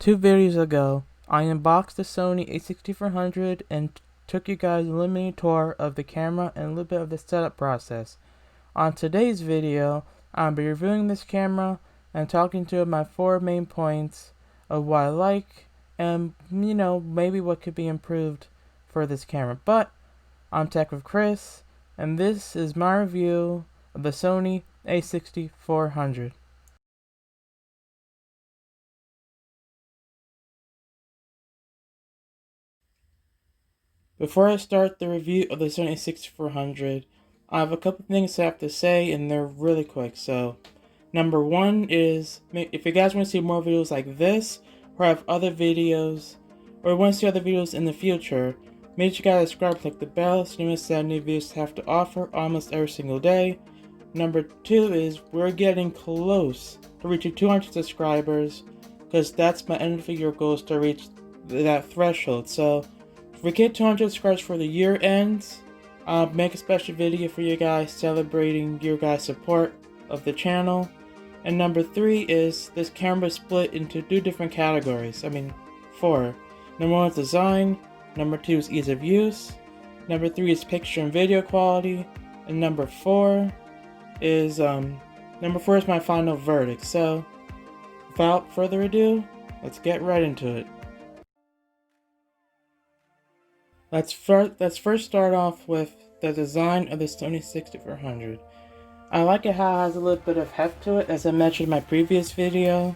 2 videos ago, I unboxed the Sony a6400 and took you guys a little mini tour of the camera and a little bit of the setup process. On today's video, I'll be reviewing this camera and talking to my 4 main points of what I like and, maybe what could be improved for this camera. But, I'm Tech with Chris, and this is my review of the Sony a6400. Before I start the review of the Sony a6400, I have a couple things I have to say, and they're really quick. So, number one is, if you guys want to see more videos like this, or have other videos, or want to see other videos in the future, make sure you guys subscribe, click the bell, so you miss out new videos have to offer almost every single day. Number two is, we're getting close to reaching 200 subscribers, because that's my end of the year goal, is to reach that threshold. So, if we get 200 subscribers for the year ends, I'll make a special video for you guys celebrating your guys' support of the channel. And number three is, this camera is split into 2 different categories. 4. Number 1 is design, number 2 is ease of use, number 3 is picture and video quality, and number 4 is my final verdict. So, without further ado, let's get right into it. Let's first start off with the design of the Sony a6400. I like it how it has a little bit of heft to it, as I mentioned in my previous video,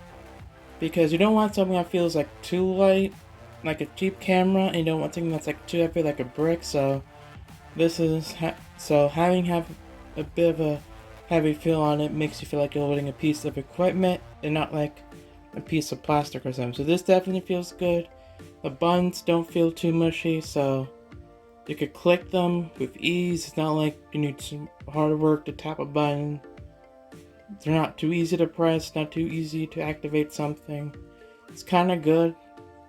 because you don't want something that feels like too light, like a cheap camera, and you don't want something that's like too heavy, like a brick. So having a bit of a heavy feel on it makes you feel like you're holding a piece of equipment and not like a piece of plastic or something. So this definitely feels good. The buttons don't feel too mushy, so you could click them with ease. It's not like you need some hard work to tap a button. They're not too easy to press, not too easy to activate something. It's kind of good.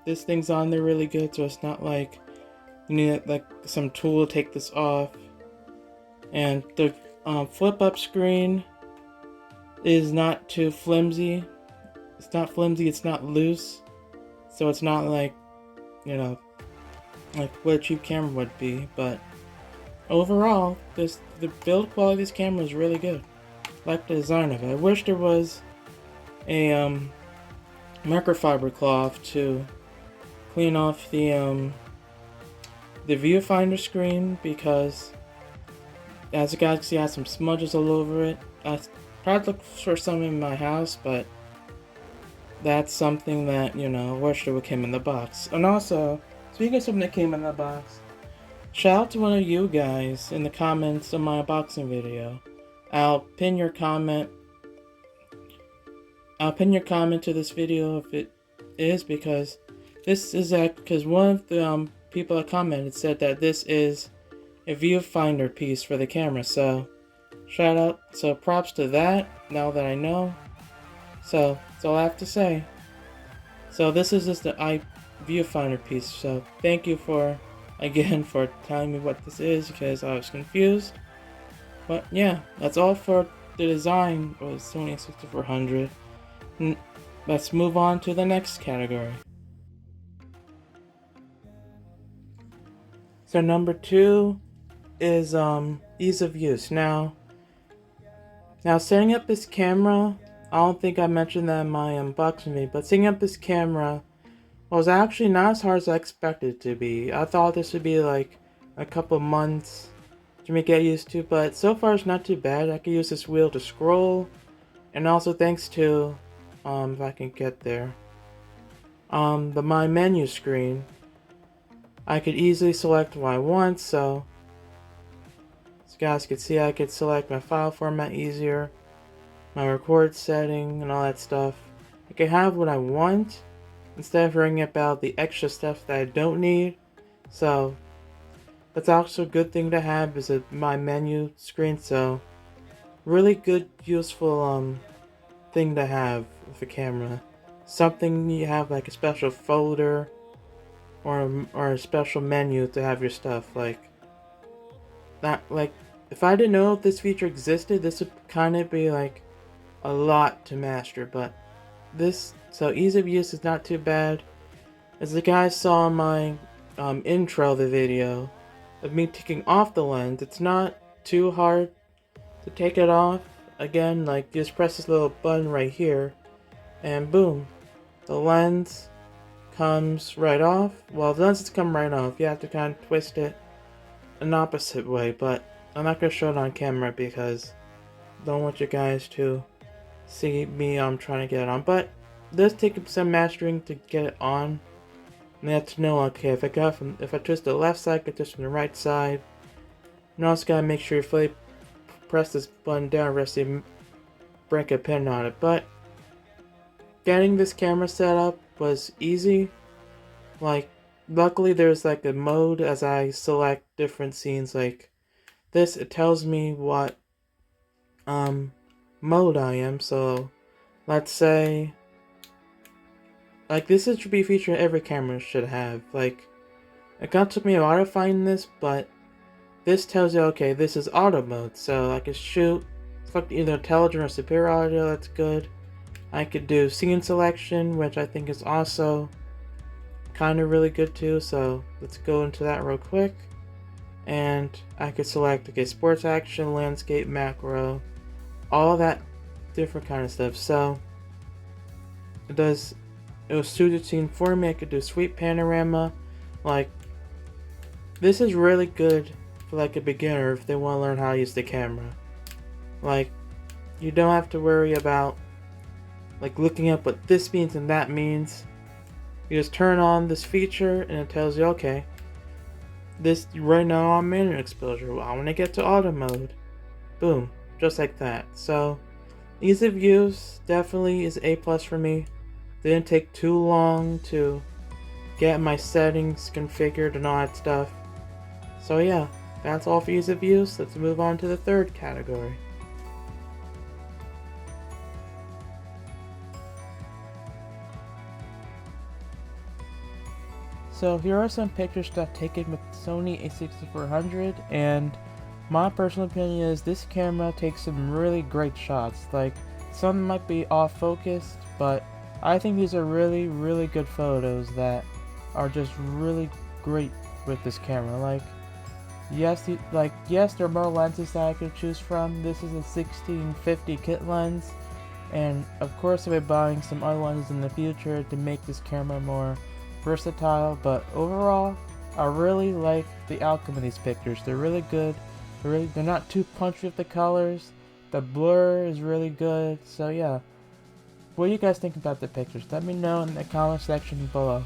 This thing's on there really good, so it's not like you need like some tool to take this off. And the flip up screen is not too flimsy. It's not flimsy, it's not loose. So it's not like, like what a cheap camera would be. But overall, the build quality of this camera is really good. I like the design of it. I wish there was a microfiber cloth to clean off the viewfinder screen, because as you guys can see, I have some smudges all over it. I tried to look for some in my house, but that's something that, I wish it would came in the box. And also, speaking of something that came in the box, shout out to one of you guys in the comments of my unboxing video. I'll pin your comment to this video if it is, because this is because one of the people that commented said that this is a viewfinder piece for the camera. So shout out, so props to that, now that I know. So that's all I have to say. So this is just the viewfinder piece. So thank you for telling me what this is, because I was confused. But yeah, that's all for the design of the Sony a6400. Let's move on to the next category. So number 2 is ease of use. Now setting up this camera, I don't think I mentioned that in my unboxing video, but setting up this camera was actually not as hard as I expected it to be. I thought this would be like a couple months to me get used to, but so far it's not too bad. I can use this wheel to scroll, and also thanks to, if I can get there, the My Menu screen, I could easily select what I want. So as you guys can see, I could select my file format easier, my record setting, and all that stuff. I can have what I want instead of worrying about the extra stuff that I don't need. So that's also a good thing to have, is my menu screen. So really good, useful thing to have with a camera. Something you have like a special folder or a special menu to have your stuff. Like that, like if I didn't know if this feature existed, this would kind of be like a lot to master. But this So ease of use is not too bad. As the guys saw in my intro of the video of me taking off the lens, it's not too hard to take it off. Again, like just press this little button right here and boom, the lens comes right off. Well, the lenses come right off. You have to kind of twist it an opposite way, but I'm not going to show it on camera because I don't want you guys to see me trying to get it on. But it does take some mastering to get it on. And you have to know, okay, if I twist the left side, I can twist from the right side. And also gotta make sure you fully press this button down, rest you break a pin on it. But getting this camera set up was easy. Like, luckily there's like a mode as I select different scenes. Like this, it tells me what mode I am. So let's say, like, this should be a feature every camera should have. Like, it kind of took me a while to find this, but this tells you, okay, this is auto mode. So I can shoot, select either intelligent or superior audio, that's good. I could do scene selection, which I think is also kind of really good too. So let's go into that real quick. And I could select, okay, sports action, landscape, macro, all that different kind of stuff. So it was suited scene for me. I could do sweep panorama. Like, this is really good for like a beginner if they want to learn how to use the camera. Like, you don't have to worry about like looking up what this means and that means. You just turn on this feature and it tells you, okay, this right now I'm in exposure. I want to get to auto mode. Boom, just like that. So ease of use definitely is A+ for me. Didn't take too long to get my settings configured and all that stuff. So yeah, that's all for ease of use. Let's move on to the third category. So here are some pictures that I've taken with Sony a6400, and my personal opinion is this camera takes some really great shots. Like, some might be off focused, but I think these are really, really good photos that are just really great with this camera. Like, yes, there are more lenses that I could choose from. This is a 1650 kit lens, and of course I'll be buying some other lenses in the future to make this camera more versatile. But overall, I really like the outcome of these pictures. They're really good. They're not too punchy with the colors. The blur is really good. So yeah. What do you guys think about the pictures? Let me know in the comment section below.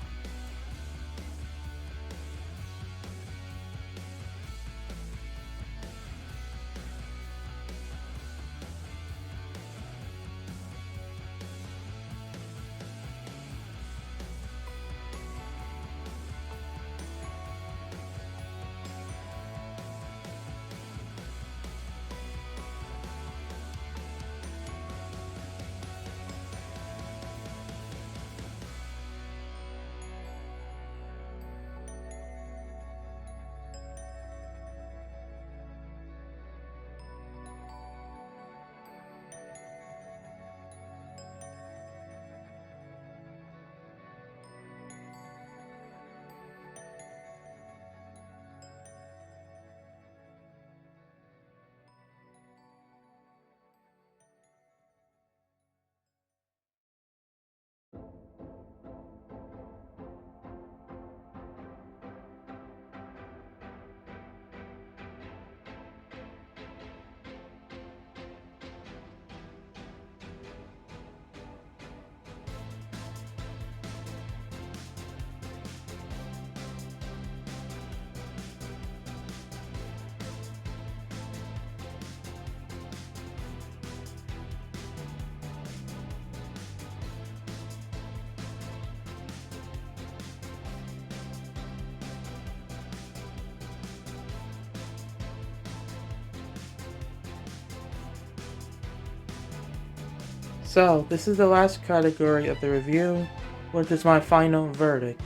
So, this is the last category of the review, which is my final verdict.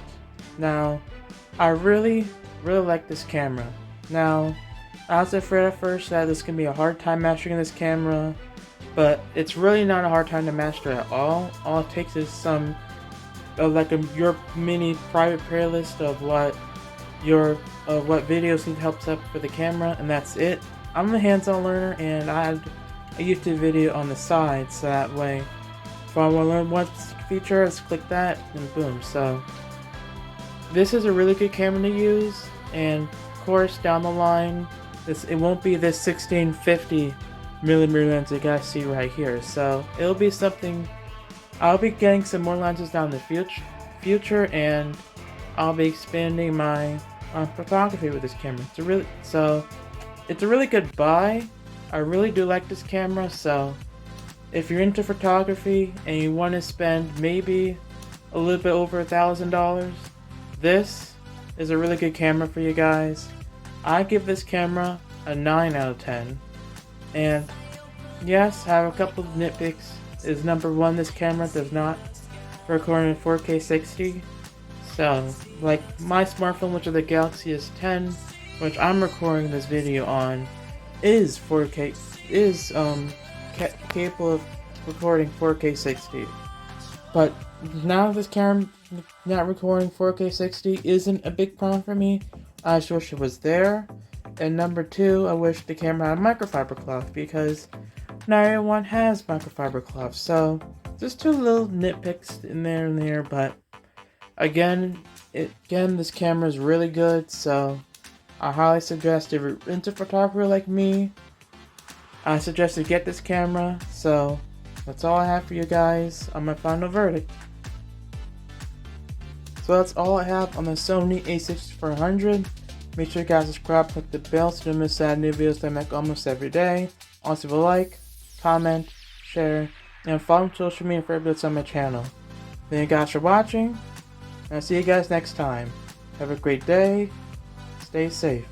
Now, I really like this camera. Now, I was afraid at first that this can be a hard time mastering this camera, but it's really not a hard time to master at all. All it takes is some your mini private playlist of what videos need help set up for the camera, and that's it. I'm a hands-on learner, and I had a YouTube video on the side, so that way if I want to learn one feature, just click that and boom. So this is a really good camera to use, and of course down the line it won't be this 1650 millimeter lens you guys see right here. So it'll be something. I'll be getting some more lenses down in the future, and I'll be expanding my photography with this camera. It's a really good buy. I really do like this camera. So if you're into photography and you want to spend maybe a little bit over $1,000, this is a really good camera for you guys. I give this camera a 9 out of 10. And yes, I have a couple of nitpicks. Is number one, this camera does not record in 4K 60. So, like my smartphone, which is the Galaxy S10, which I'm recording this video on, is capable of recording 4K 60. But now this camera not recording 4K 60 isn't a big problem for me. I just wish it was there. And number two, I wish the camera had microfiber cloth, because not everyone has microfiber cloth. So just two little nitpicks in there, but again, this camera is really good. So I highly suggest, if you're into photography like me, I suggest you get this camera. So that's all I have for you guys on my final verdict. So that's all I have on the Sony a6400. Make sure you guys subscribe, click the bell so you don't miss out new videos that I make almost every day. Also, leave a like, comment, share, and follow me on social media for updates on my channel. Thank you guys for watching, and I'll see you guys next time. Have a great day. Stay safe.